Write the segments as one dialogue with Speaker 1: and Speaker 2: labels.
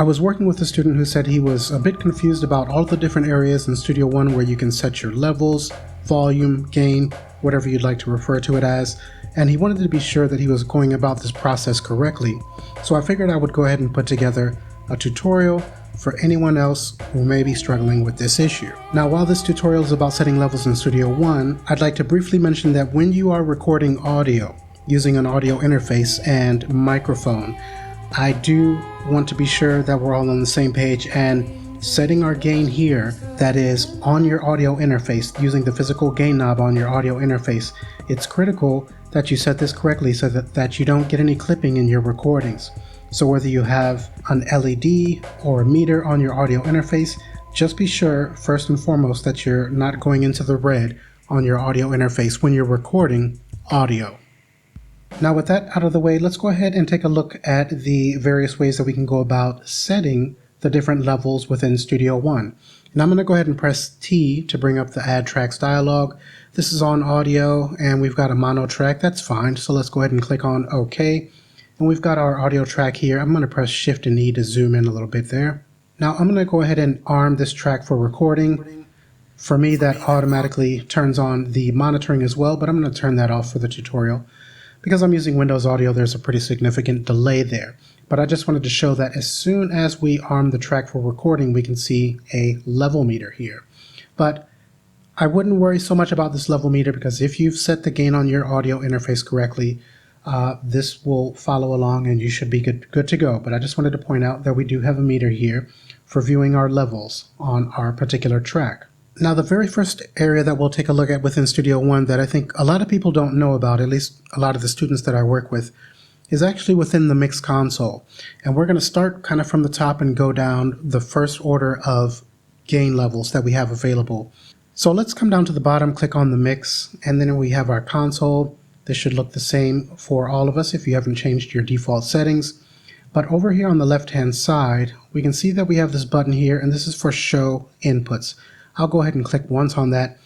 Speaker 1: I was working with a student who said he was a bit confused about all the different areas in Studio One where you can set your levels, volume, gain, whatever you'd like to refer to it as, and he wanted to be sure that he was going about this process correctly. So I figured I would go ahead and put together a tutorial for anyone else who may be struggling with this issue. Now, while this tutorial is about setting levels in Studio One, I'd like to briefly mention that when you are recording audio using an audio interface and microphone, I do want to be sure that we're all on the same page, and setting our gain here, that is on your audio interface, using the physical gain knob on your audio interface, it's critical that you set this correctly so that you don't get any clipping in your recordings. So whether you have an LED or a meter on your audio interface, just be sure first and foremost that you're not going into the red on your audio interface when you're recording audio. Now with that out of the way, let's go ahead and take a look at the various ways that we can go about setting the different levels within Studio One. And I'm going to go ahead and press T to bring up the Add Tracks dialog. This is on audio and we've got a mono track, that's fine. So let's go ahead and click on OK. And we've got our audio track here. I'm going to press Shift and E to zoom in a little bit there. Now I'm going to go ahead and arm this track for recording. For me, that automatically turns on the monitoring as well, but I'm going to turn that off for the tutorial. Because I'm using Windows Audio, there's a pretty significant delay there. But I just wanted to show that as soon as we arm the track for recording, we can see a level meter here. But I wouldn't worry so much about this level meter, because if you've set the gain on your audio interface correctly, this will follow along and you should be good to go. But I just wanted to point out that we do have a meter here for viewing our levels on our particular track. Now, the very first area that we'll take a look at within Studio One that I think a lot of people don't know about, at least a lot of the students that I work with, is actually within the mix console. And we're going to start kind of from the top and go down the first order of gain levels that we have available. So let's come down to the bottom, click on the mix, and then we have our console. This should look the same for all of us if you haven't changed your default settings. But over here on the left-hand side, we can see that we have this button here, and this is for Show Inputs. I'll go ahead and click once on that.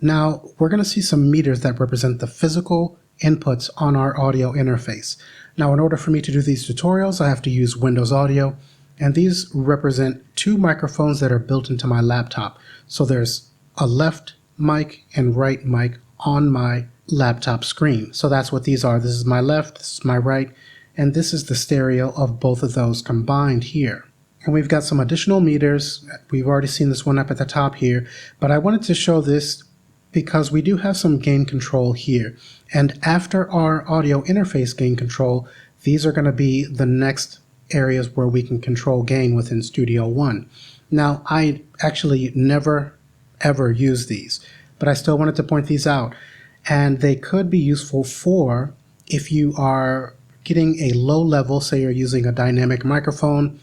Speaker 1: Now we're going to see some meters that represent the physical inputs on our audio interface. Now in order for me to do these tutorials, I have to use Windows Audio, and these represent two microphones that are built into my laptop. So there's a left mic and right mic on my laptop screen. So that's what these are. This is my left, this is my right, and this is the stereo of both of those combined here. And we've got some additional meters. We've already seen this one up at the top here, but I wanted to show this because we do have some gain control here. And after our audio interface gain control, these are going to be the next areas where we can control gain within Studio One. Now, I actually never ever use these, but I still wanted to point these out. And they could be useful for if you are getting a low level, say you're using a dynamic microphone,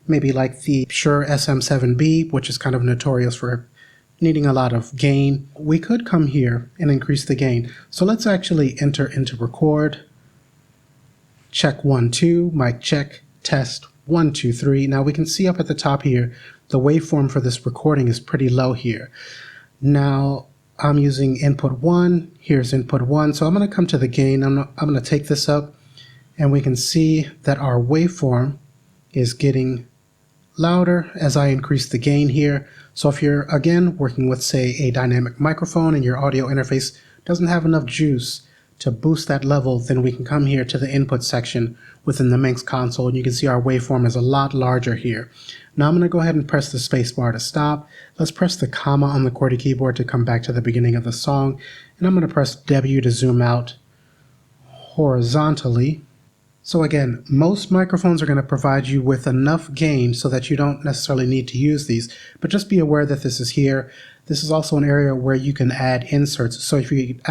Speaker 1: maybe like the Shure SM7B, which is kind of notorious for needing a lot of gain. We could come here and increase the gain. So let's actually enter into record. Check 1, 2, mic check, test 1, 2, 3. Now we can see up at the top here, the waveform for this recording is pretty low here. Now I'm using input 1, here's input 1. So I'm going to come to the gain. I'm going to take this up, and we can see that our waveform is getting louder as I increase the gain here. So if you're again working with, say, a dynamic microphone and your audio interface doesn't have enough juice to boost that level, then we can come here to the input section within the mix console, and you can see our waveform is a lot larger here. Now I'm going to go ahead and press the space bar to stop. Let's press the comma on the QWERTY keyboard to come back to the beginning of the song, and I'm going to press W to zoom out horizontally. So again, most microphones are going to provide you with enough gain so that you don't necessarily need to use these, but just be aware that this is here. This is also an area where you can add inserts. So if you'd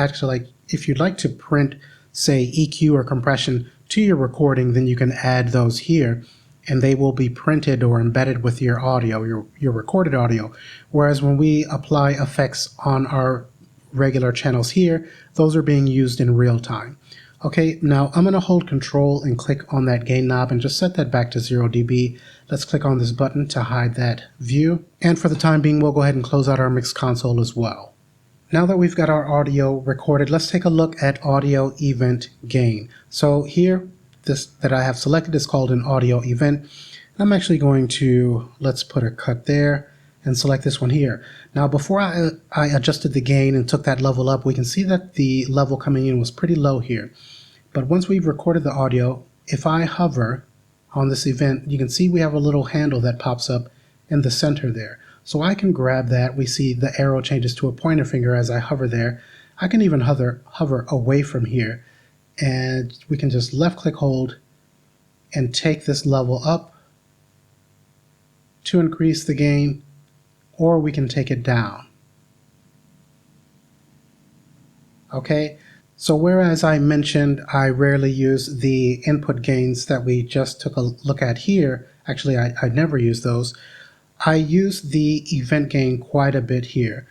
Speaker 1: like to print, say, EQ or compression to your recording, then you can add those here, and they will be printed or embedded with your audio, your recorded audio. Whereas when we apply effects on our regular channels here, those are being used in real time. Okay, now I'm going to hold Control and click on that gain knob and just set that back to 0 dB. Let's click on this button to hide that view. And for the time being, we'll go ahead and close out our mix console as well. Now that we've got our audio recorded, let's take a look at audio event gain. So here, this that I have selected is called an audio event. I'm actually going to, let's put a cut there and select this one here. Now before I adjusted the gain and took that level up, we can see that the level coming in was pretty low here. But once we've recorded the audio, if I hover on this event, you can see we have a little handle that pops up in the center there. So I can grab that. We see the arrow changes to a pointer finger as I hover there. I can even hover away from here, and we can just left click hold and take this level up to increase the gain, or we can take it down. Okay, so whereas I mentioned I rarely use the input gains that we just took a look at here, actually I never use those, I use the event gain quite a bit here.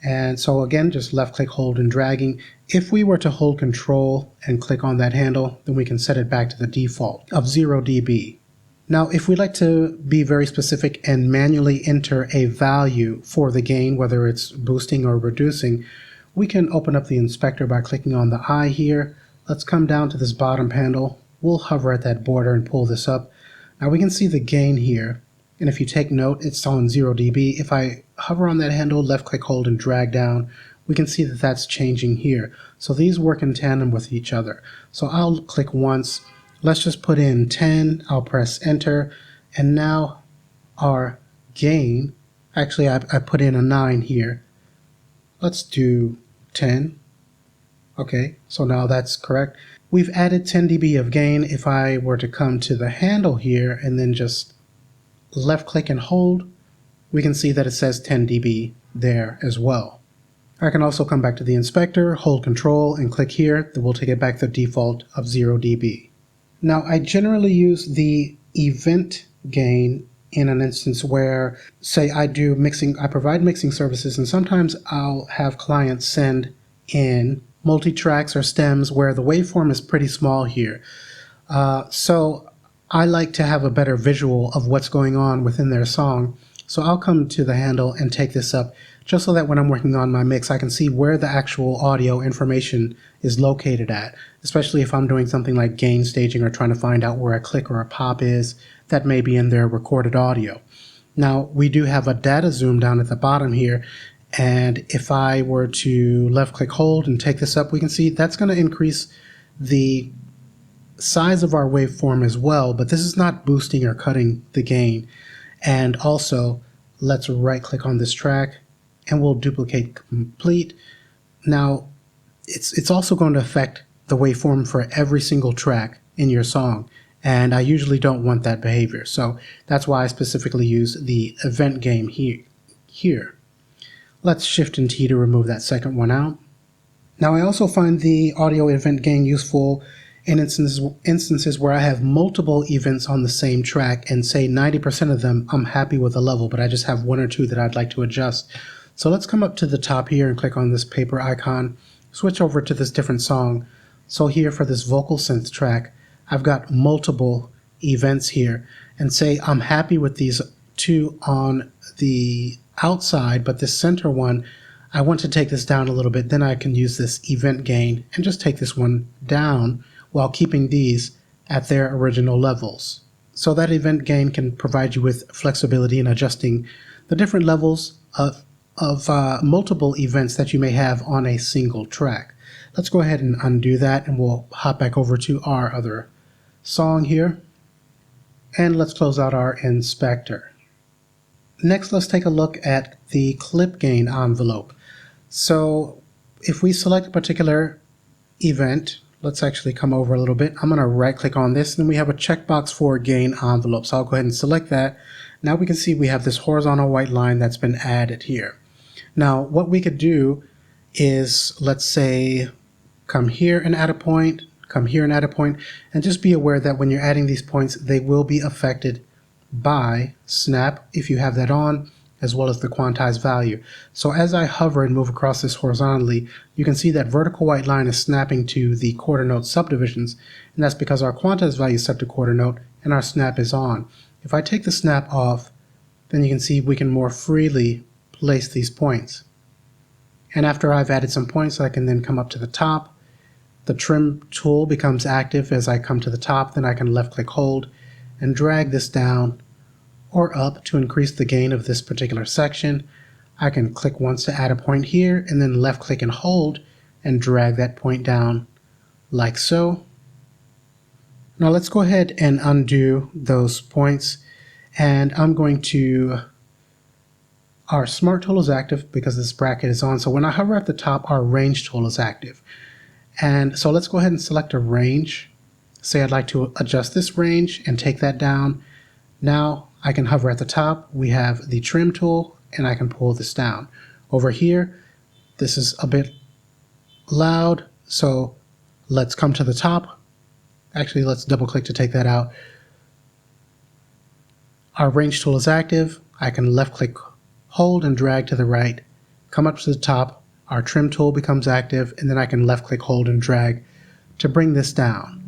Speaker 1: And so again, just left click hold and dragging. If we were to hold control and click on that handle, then we can set it back to the default of 0 dB. Now, if we'd like to be very specific and manually enter a value for the gain, whether it's boosting or reducing, we can open up the inspector by clicking on the eye here. Let's come down to this bottom panel. We'll hover at that border and pull this up. Now we can see the gain here. And if you take note, it's on 0 dB. If I hover on that handle, left click hold and drag down, we can see that that's changing here. So these work in tandem with each other. So I'll click once. Let's just put in 10, I'll press enter, and now our gain, actually I put in a 9 here. Let's do 10. Okay, so now that's correct. We've added 10 dB of gain. If I were to come to the handle here and then just left click and hold, we can see that it says 10 dB there as well. I can also come back to the inspector, hold control and click here. That will take it back to the default of 0 dB. Now, I generally use the event gain in an instance where, say, I provide mixing services, and sometimes I'll have clients send in multi-tracks or stems where the waveform is pretty small here. So I like to have a better visual of what's going on within their song. So I'll come to the handle and take this up just so that when I'm working on my mix, I can see where the actual audio information is located at, especially if I'm doing something like gain staging or trying to find out where a click or a pop is that may be in their recorded audio. Now, we do have a data zoom down at the bottom here, and if I were to left click hold and take this up, we can see that's going to increase the size of our waveform as well, but this is not boosting or cutting the gain. And also, let's right click on this track and we'll duplicate complete. Now, it's also going to affect the waveform for every single track in your song, and I usually don't want that behavior, so that's why I specifically use the event gain here. Let's Shift and T to remove that second one out. Now, I also find the audio event gain useful in instances where I have multiple events on the same track, and say 90% of them I'm happy with the level, but I just have one or two that I'd like to adjust. So let's come up to the top here and click on this paper icon, switch over to this different song. So here for this vocal synth track, I've got multiple events here, and say I'm happy with these two on the outside, but this center one, I want to take this down a little bit. Then I can use this event gain and just take this one down while keeping these at their original levels. So that event gain can provide you with flexibility in adjusting the different levels of multiple events that you may have on a single track. Let's go ahead and undo that, and we'll hop back over to our other song here. And let's close out our inspector. Next, let's take a look at the clip gain envelope. So if we select a particular event, let's actually come over a little bit. I'm going to right click on this, and we have a checkbox for gain envelope. So I'll go ahead and select that. Now we can see we have this horizontal white line that's been added here. Now what we could do is, let's say, come here and add a point, come here and add a point, and just be aware that when you're adding these points, they will be affected by snap if you have that on, as well as the quantized value. So as I hover and move across this horizontally, you can see that vertical white line is snapping to the quarter note subdivisions, and that's because our quantized value is set to quarter note and our snap is on. If I take the snap off, then you can see we can more freely place these points. And after I've added some points, I can then come up to the top. The trim tool becomes active as I come to the top, then I can left click hold and drag this down or up to increase the gain of this particular section. I can click once to add a point here, and then left click and hold and drag that point down like so. Now let's go ahead and undo those points, and I'm going to, our Smart tool is active because this bracket is on, so when I hover at the top, our Range tool is active. And so let's go ahead and select a range. Say I'd like to adjust this range and take that down. Now I can hover at the top. We have the Trim tool, and I can pull this down. Over here, this is a bit loud, so let's come to the top. Actually, let's double click to take that out. Our Range tool is active. I can left click, hold, and drag to the right, come up to the top. Our Trim tool becomes active, and then I can left click, hold, and drag to bring this down.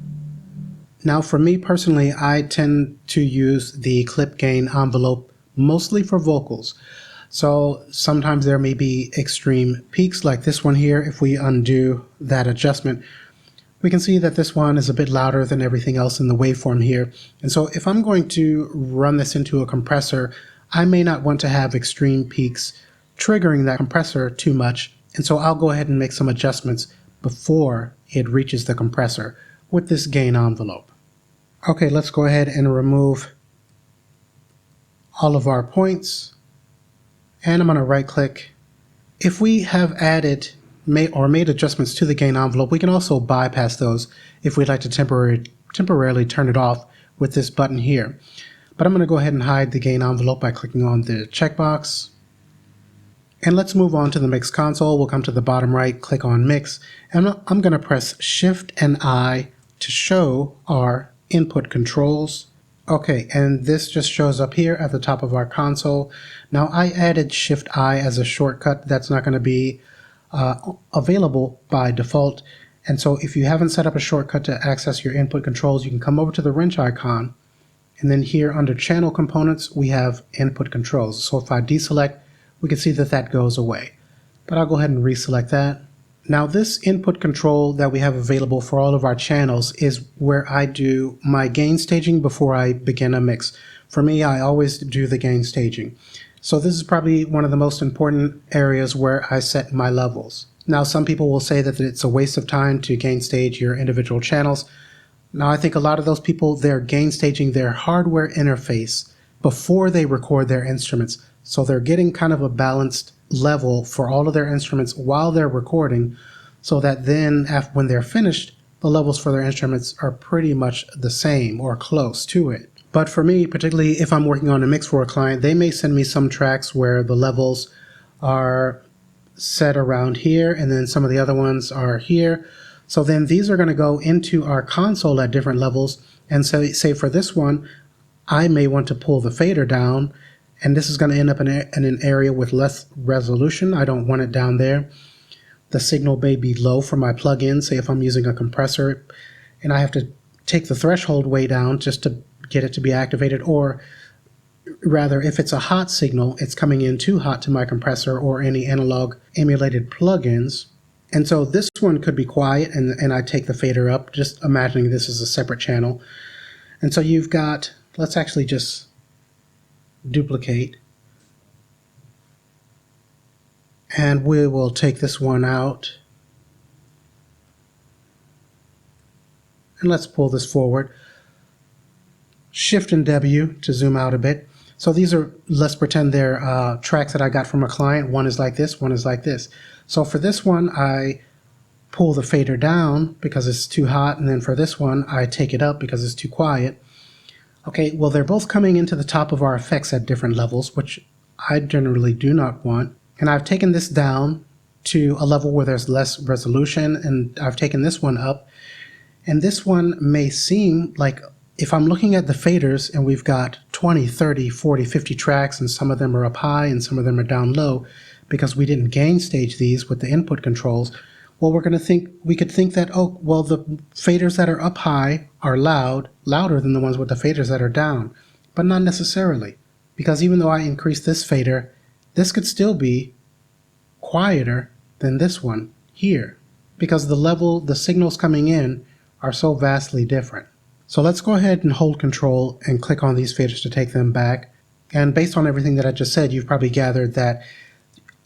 Speaker 1: Now for me personally, I tend to use the clip gain envelope mostly for vocals. So sometimes there may be extreme peaks like this one here. If we undo that adjustment, we can see that this one is a bit louder than everything else in the waveform here. And so if I'm going to run this into a compressor, I may not want to have extreme peaks triggering that compressor too much. And so I'll go ahead and make some adjustments before it reaches the compressor with this gain envelope. Okay, let's go ahead and remove all of our points. And I'm going to right click. If we have added made adjustments to the gain envelope, we can also bypass those if we'd like to temporarily turn it off with this button here. But I'm going to go ahead and hide the gain envelope by clicking on the checkbox. And let's move on to the mix console. We'll come to the bottom right, click on mix, and I'm going to press Shift and I to show our input controls. Okay, and this just shows up here at the top of our console. Now I added Shift I as a shortcut. That's not going to be available by default. And so if you haven't set up a shortcut to access your input controls, you can come over to the wrench icon, and then here under channel components, we have input controls. So if I deselect, we can see that that goes away. But I'll go ahead and reselect that. Now this input control that we have available for all of our channels is where I do my gain staging before I begin a mix. For me, I always do the gain staging. So this is probably one of the most important areas where I set my levels. Now some people will say that it's a waste of time to gain stage your individual channels. Now I think a lot of those people, they're gain staging their hardware interface before they record their instruments. So they're getting kind of a balanced level for all of their instruments while they're recording, so that then when they're finished, the levels for their instruments are pretty much the same or close to it. But for me, particularly if I'm working on a mix for a client, they may send me some tracks where the levels are set around here and then some of the other ones are here. So then these are going to go into our console at different levels, and so say for this one, I may want to pull the fader down, and this is going to end up in an area with less resolution. I don't want it down there. The signal may be low for my plugin. Say if I'm using a compressor and I have to take the threshold way down just to get it to be activated, or rather if it's a hot signal, it's coming in too hot to my compressor or any analog emulated plugins. And so this one could be quiet and I take the fader up, just imagining this is a separate channel. And so you've got, let's actually just duplicate, and we will take this one out, and let's pull this forward. Shift and W to zoom out a bit. So these are, let's pretend they're tracks that I got from a client. One is like this, one is like this. So for this one, I pull the fader down because it's too hot, and then for this one, I take it up because it's too quiet. Okay, well, they're both coming into the top of our effects at different levels, which I generally do not want. And I've taken this down to a level where there's less resolution, and I've taken this one up. And this one may seem like, if I'm looking at the faders and we've got 20, 30, 40, 50 tracks, and some of them are up high and some of them are down low because we didn't gain stage these with the input controls, well, we could think that, oh, well, the faders that are up high are louder than the ones with the faders that are down. But not necessarily, because even though I increase this fader, this could still be quieter than this one here, because the signals coming in are so vastly different. So let's go ahead and hold Control and click on these faders to take them back. And based on everything that I just said, you've probably gathered that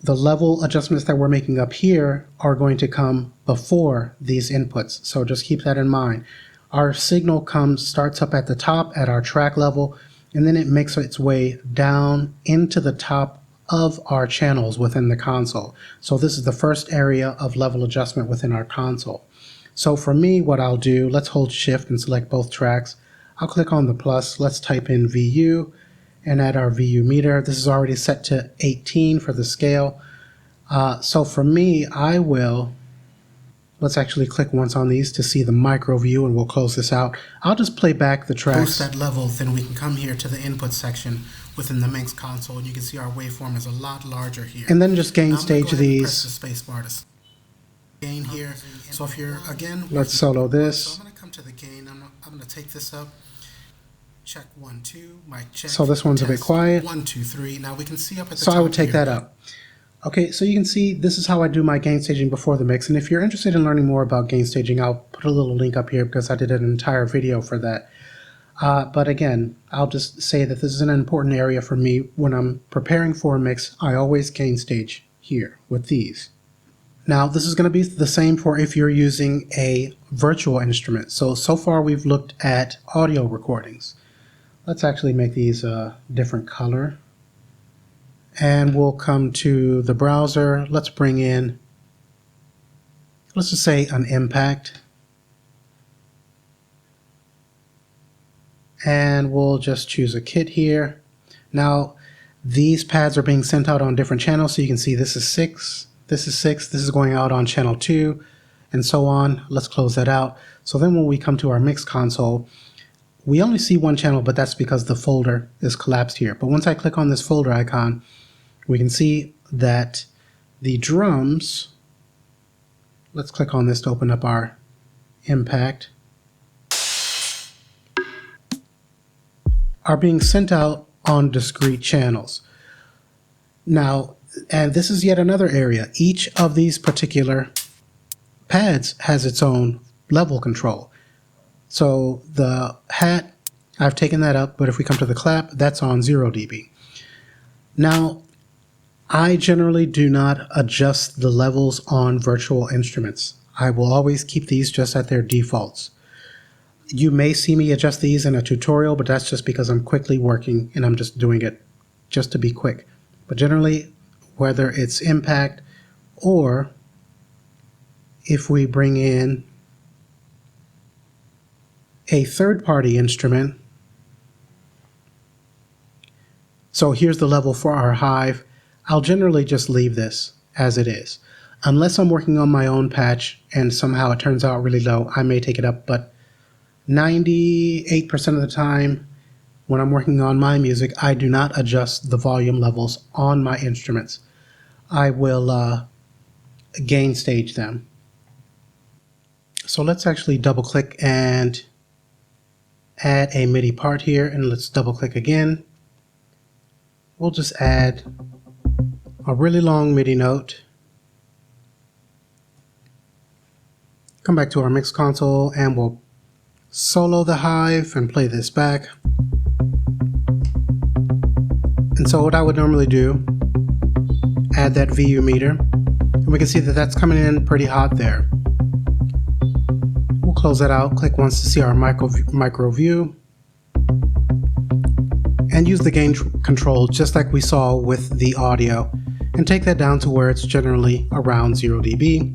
Speaker 1: the level adjustments that we're making up here are going to come before these inputs. So just keep that in mind. Our signal starts up at the top at our track level, and then it makes its way down into the top of our channels within the console. So this is the first area of level adjustment within our console. So for me, what I'll do, let's hold Shift and select both tracks. I'll click on the plus, let's type in VU and add our VU meter. This is already set to 18 for the scale. So for me, let's actually click once on these to see the micro view, and we'll close this out. I'll just play back the tracks. Boost that level, then we can come here to the input section within the Minx console, and you can see our waveform is a lot larger here. And then just gain stage these. Press the space bar to gain here. So if you're, again, let's solo this. So I'm going to come to the gain. I'm going to take this up. Check 1, 2, mic check. So this one's a bit quiet. 1, 2, 3. Now we can see up at the top. So I would take that up. Okay, so you can see this is how I do my gain staging before the mix. And if you're interested in learning more about gain staging, I'll put a little link up here because I did an entire video for that. But again, I'll just say that this is an important area for me. When I'm preparing for a mix, I always gain stage here with these. Now, this is going to be the same for if you're using a virtual instrument. So far we've looked at audio recordings. Let's actually make these a different color. And we'll come to the browser. Let's bring in, let's just say an impact. And we'll just choose a kit here. Now, these pads are being sent out on different channels. So you can see this is 6, this is 6, this is going out on channel 2, and so on. Let's close that out. So then when we come to our mix console, we only see one channel, but that's because the folder is collapsed here. But once I click on this folder icon, we can see that the drums, let's click on this to open up our impact, are being sent out on discrete channels. Now, and this is yet another area. Each of these particular pads has its own level control. So the hat, I've taken that up, but if we come to the clap, that's on 0 dB. Now, I generally do not adjust the levels on virtual instruments. I will always keep these just at their defaults. You may see me adjust these in a tutorial, but that's just because I'm quickly working and I'm just doing it just to be quick. But generally, whether it's impact or if we bring in a third-party instrument, so here's the level for our Hive, I'll generally just leave this as it is. Unless I'm working on my own patch and somehow it turns out really low, I may take it up, but 98% of the time when I'm working on my music, I do not adjust the volume levels on my instruments. I will gain stage them. So let's actually double click and add a MIDI part here, and let's double click again. We'll just add a really long MIDI note. Come back to our mix console and we'll solo the Hive and play this back. And so what I would normally do, add that VU meter, and we can see that that's coming in pretty hot there. We'll close that out, click once to see our micro view, and use the gain control just like we saw with the audio, and take that down to where it's generally around 0 dB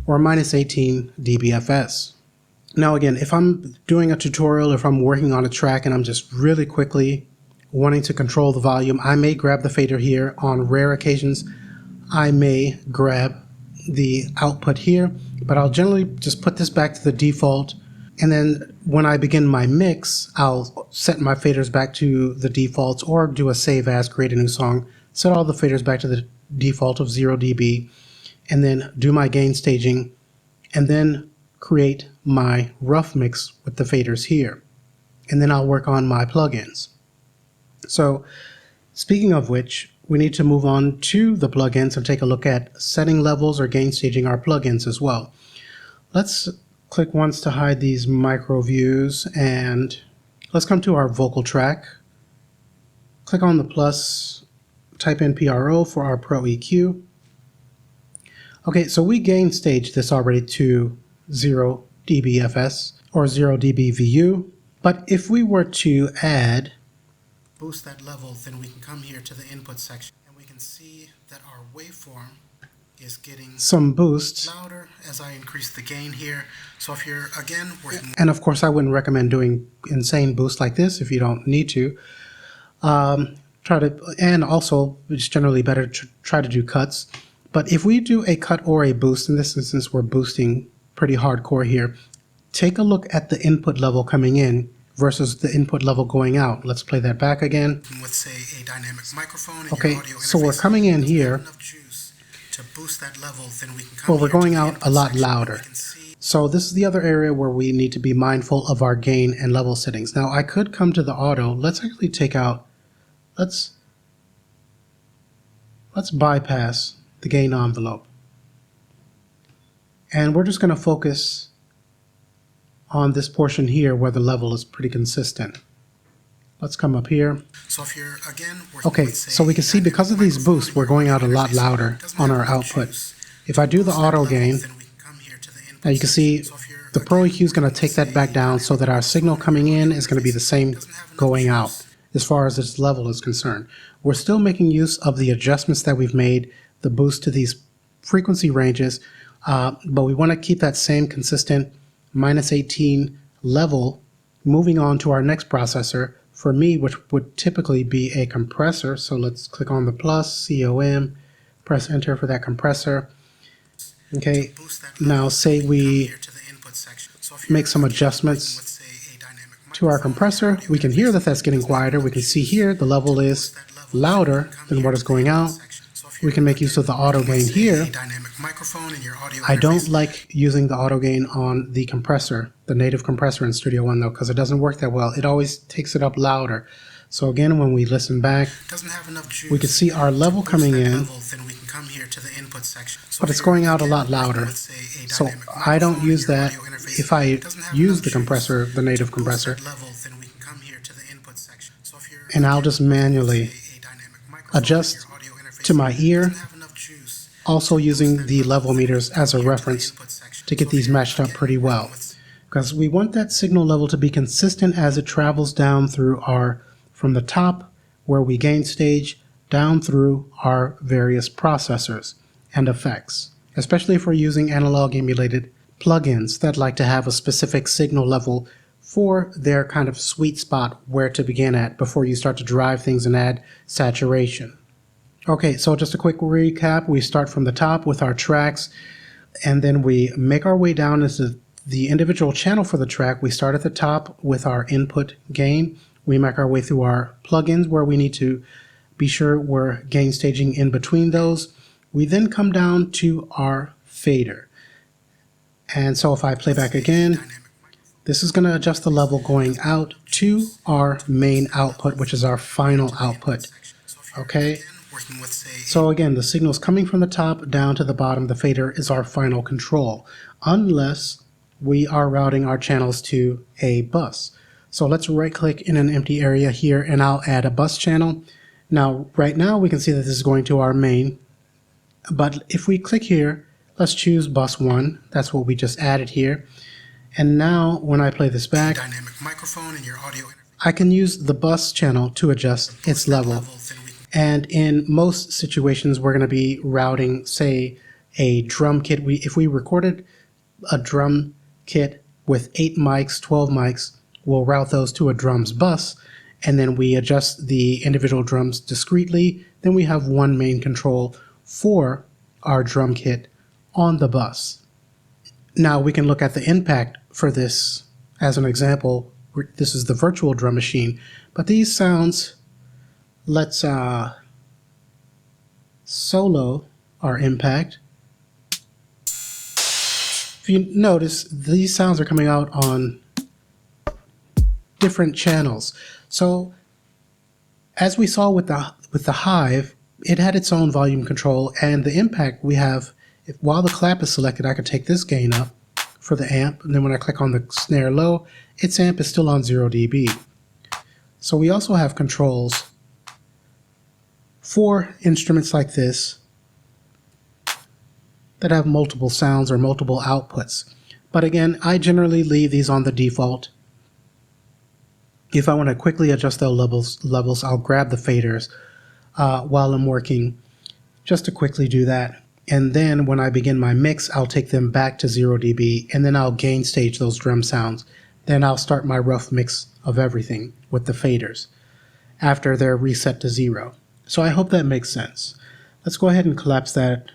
Speaker 1: or minus 18 dBFS. Now again, if I'm doing a tutorial, if I'm working on a track and I'm just really quickly wanting to control the volume, I may grab the fader here. On rare occasions, I may grab the output here, but I'll generally just put this back to the default, and then when I begin my mix, I'll set my faders back to the defaults or do a save as, create a new song, set all the faders back to the default of 0 dB, and then do my gain staging, and then create my rough mix with the faders here. And then I'll work on my plugins. So speaking of which, we need to move on to the plugins and take a look at setting levels or gain staging our plugins as well. Let's click once to hide these micro views, and let's come to our vocal track. Click on the plus, type in PRO for our Pro EQ. Okay, so we gain stage this already to 0 dBFS or 0 dB VU, but if we were to boost that level, then we can come here to the input section and we can see that our waveform is getting some boost louder as I increase the gain here. So if you're again working, and of course I wouldn't recommend doing insane boost like this if you don't need to. And also it's generally better to try to do cuts. But if we do a cut or a boost, in this instance we're boosting pretty hardcore here, take a look at the input level coming in versus the input level going out. Let's play that back again. With, say, a dynamic microphone. Okay, so we're coming in here. To boost that level, then we can come we're going out a lot louder. So this is the other area where we need to be mindful of our gain and level settings. Now I could come to the auto. Let's actually take out, let's bypass the gain envelope. And we're just going to focus on this portion here where the level is pretty consistent. Let's come up here. So if you're again okay, so we can see because of these boosts, we're going out a lot louder on our output. If I do the auto gain, now you can see the Pro EQ is going to take that back down so that our signal coming in is going to be the same going out as far as its level is concerned. We're still making use of the adjustments that we've made, the boost to these frequency ranges, but we want to keep that same consistent -18 level moving on to our next processor, for me, which would typically be a compressor. So let's click on the plus, COM, press enter for that compressor. Okay, now say we make some adjustments to our compressor. We can hear that that's getting quieter. We can see here the level is louder than what is going out. We can make use of the auto gain here. I don't like using the auto gain on the compressor, the native compressor in Studio One though, because it doesn't work that well. It always takes it up louder. So again, when we listen back, we can see our level coming in, but it's going out a lot louder. So I don't use that. If I use the compressor, the native compressor, and I'll just manually adjust to my ear, also using the level meters as a reference to get these matched up pretty well, because we want that signal level to be consistent as it travels down through from the top where we gain stage down through our various processors and effects, especially if we're using analog emulated plugins that like to have a specific signal level for their kind of sweet spot where to begin at before you start to drive things and add saturation. Okay, so just a quick recap. We start from the top with our tracks, and then we make our way down into the individual channel for the track. We start at the top with our input gain. We make our way through our plugins where we need to be sure we're gain staging in between those. We then come down to our fader. And so if I play back again, this is going to adjust the level going out to our main output, which is our final output. Okay. So again, the signal is coming from the top down to the bottom. The fader is our final control, unless we are routing our channels to a bus. So let's right click in an empty area here and I'll add a bus channel. Now, right now we can see that this is going to our main, but if we click here, let's choose bus 1. That's what we just added here. And now when I play this back, I can use the bus channel to adjust its level. And in most situations, we're going to be routing, say, a drum kit. If we recorded a drum kit with 8 mics, 12 mics, we'll route those to a drums bus, and then we adjust the individual drums discretely. Then we have one main control for our drum kit on the bus. Now we can look at the impact for this as an example. This is the virtual drum machine, but these sounds, let's solo our impact. If you notice, these sounds are coming out on different channels. So as we saw with the Hive, it had its own volume control, and the impact we have, while the clap is selected, I could take this gain up for the amp, and then when I click on the snare low, its amp is still on 0 dB. So we also have controls for instruments like this that have multiple sounds or multiple outputs. But again, I generally leave these on the default. If I want to quickly adjust those levels, I'll grab the faders while I'm working just to quickly do that. And then when I begin my mix, I'll take them back to 0 dB, and then I'll gain stage those drum sounds. Then I'll start my rough mix of everything with the faders after they're reset to 0. So I hope that makes sense. Let's go ahead and collapse that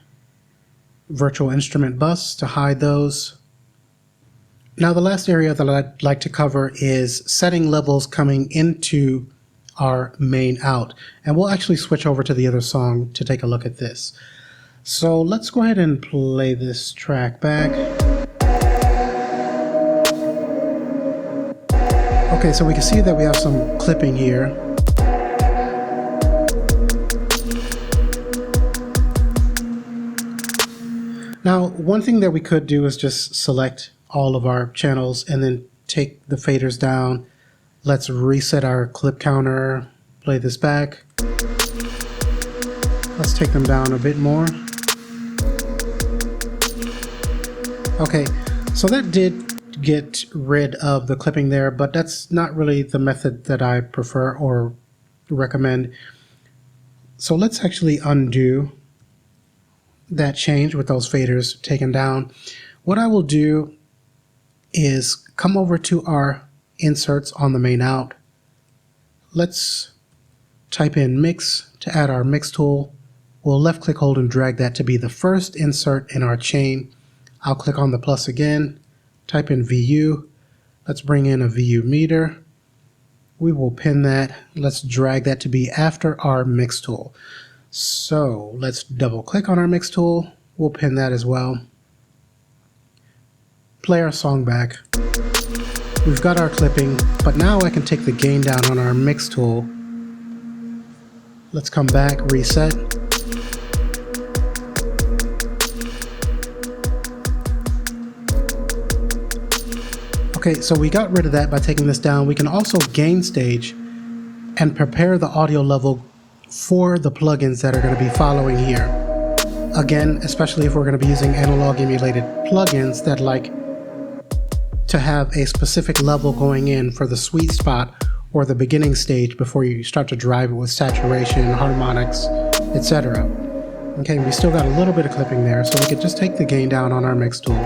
Speaker 1: virtual instrument bus to hide those. Now the last area that I'd like to cover is setting levels coming into our main out. And we'll actually switch over to the other song to take a look at this. So let's go ahead and play this track back. Okay, so we can see that we have some clipping here. Now, one thing that we could do is just select all of our channels and then take the faders down. Let's reset our clip counter, play this back. Let's take them down a bit more. Okay, so that did get rid of the clipping there, but that's not really the method that I prefer or recommend. So let's actually undo that change with those faders taken down. What I will do is come over to our inserts on the main out. Let's type in mix to add our mix tool. We'll left click hold and drag that to be the first insert in our chain. I'll click on the plus again, type in VU. Let's bring in a VU meter. We will pin that. Let's drag that to be after our mix tool. So let's double click on our mix tool. We'll pin that as well. Play our song back. We've got our clipping, but now I can take the gain down on our mix tool. Let's come back, reset. Okay, so we got rid of that by taking this down. We can also gain stage and prepare the audio level for the plugins that are going to be following here. Again, especially if we're going to be using analog emulated plugins that like to have a specific level going in for the sweet spot or the beginning stage before you start to drive it with saturation, harmonics, etc. Okay, we still got a little bit of clipping there, so we could just take the gain down on our mix tool.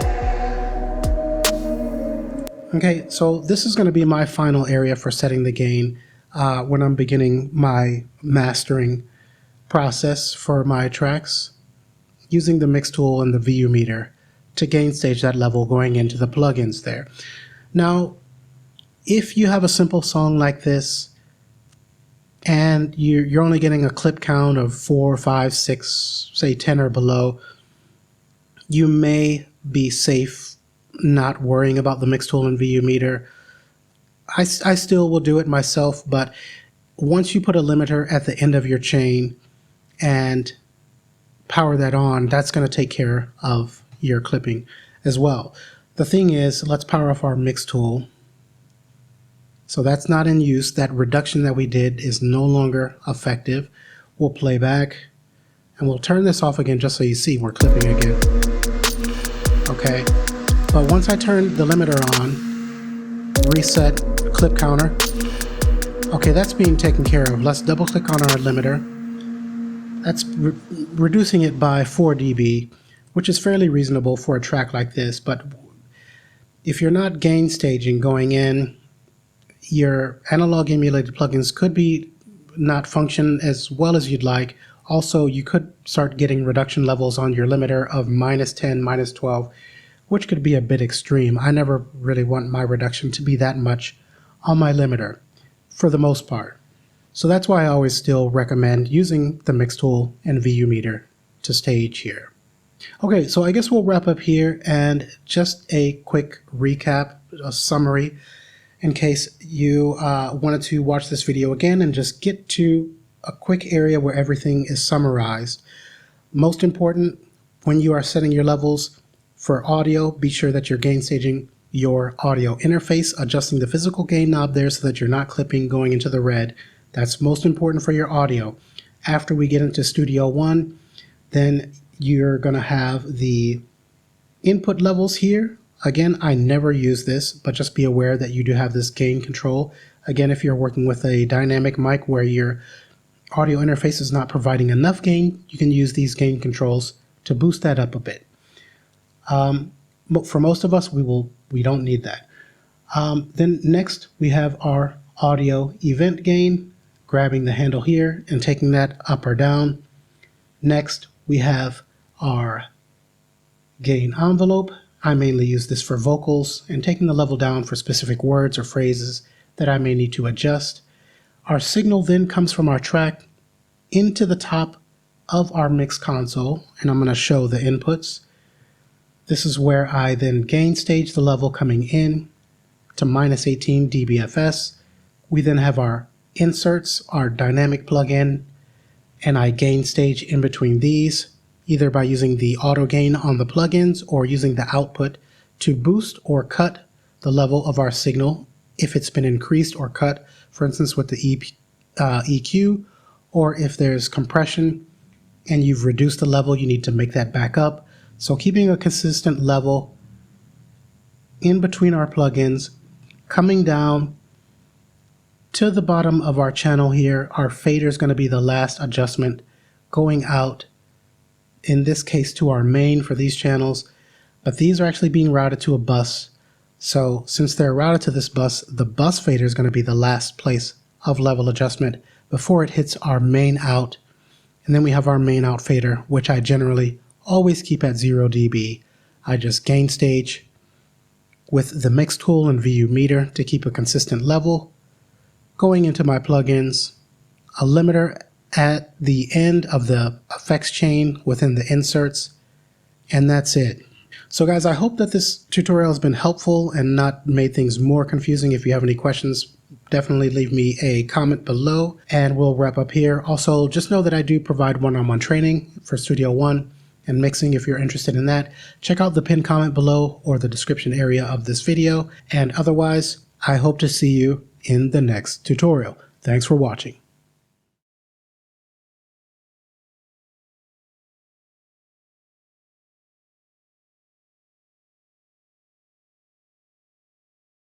Speaker 1: Okay, so this is going to be my final area for setting the gain when I'm beginning my mastering process for my tracks, using the mix tool and the VU meter to gain stage that level going into the plugins there. Now, if you have a simple song like this and you're only getting a clip count of 4, 5, 6, say 10 or below, you may be safe not worrying about the mix tool and VU meter. I still will do it myself, but once you put a limiter at the end of your chain and power that on, that's going to take care of your clipping as well. The thing is, let's power off our mix tool. So that's not in use. That reduction that we did is no longer effective. We'll play back and we'll turn this off again just so you see we're clipping again. Okay, but once I turn the limiter on, reset clip counter. Okay, that's being taken care of. Let's double click on our limiter. That's reducing it by 4 dB, which is fairly reasonable for a track like this. But if you're not gain staging going in, your analog emulated plugins could be not function as well as you'd like. Also, you could start getting reduction levels on your limiter of -10, -12, which could be a bit extreme. I never really want my reduction to be that much on my limiter for the most part. So that's why I always still recommend using the mix tool and VU meter to stage here. Okay, so I guess we'll wrap up here, and just a quick recap, a summary, in case you wanted to watch this video again and just get to a quick area where everything is summarized. Most important, when you are setting your levels, For audio, be sure that you're gain staging your audio interface, adjusting the physical gain knob there so that you're not clipping going into the red. That's most important for your audio. After we get into Studio One, then you're going to have the input levels here. Again, I never use this, but just be aware that you do have this gain control. Again, if you're working with a dynamic mic where your audio interface is not providing enough gain, you can use these gain controls to boost that up a bit. But for most of us, we don't need that. Then next we have our audio event gain, grabbing the handle here and taking that up or down. Next we have our gain envelope. I mainly use this for vocals and taking the level down for specific words or phrases that I may need to adjust. Our signal then comes from our track into the top of our mix console, and I'm going to show the inputs. This is where I then gain stage the level coming in to -18 dBFS. We then have our inserts, our dynamic plugin, and I gain stage in between these, either by using the auto gain on the plugins or using the output to boost or cut the level of our signal if it's been increased or cut, for instance with the EQ, or if there's compression and you've reduced the level, you need to make that back up. So keeping a consistent level in between our plugins, coming down to the bottom of our channel here, our fader is going to be the last adjustment, going out, in this case, to our main for these channels, but these are actually being routed to a bus. So since they're routed to this bus, the bus fader is going to be the last place of level adjustment before it hits our main out. And then we have our main out fader, which I generally always keep at 0 dB. I just gain stage with the mix tool and VU meter to keep a consistent level. Going into my plugins, a limiter at the end of the effects chain within the inserts, and that's it. So guys, I hope that this tutorial has been helpful and not made things more confusing. If you have any questions, definitely leave me a comment below and we'll wrap up here. Also, just know that I do provide one-on-one training for Studio One and mixing. If you're interested in that, check out the pinned comment below or the description area of this video. And otherwise, I hope to see you in the next tutorial. Thanks for watching.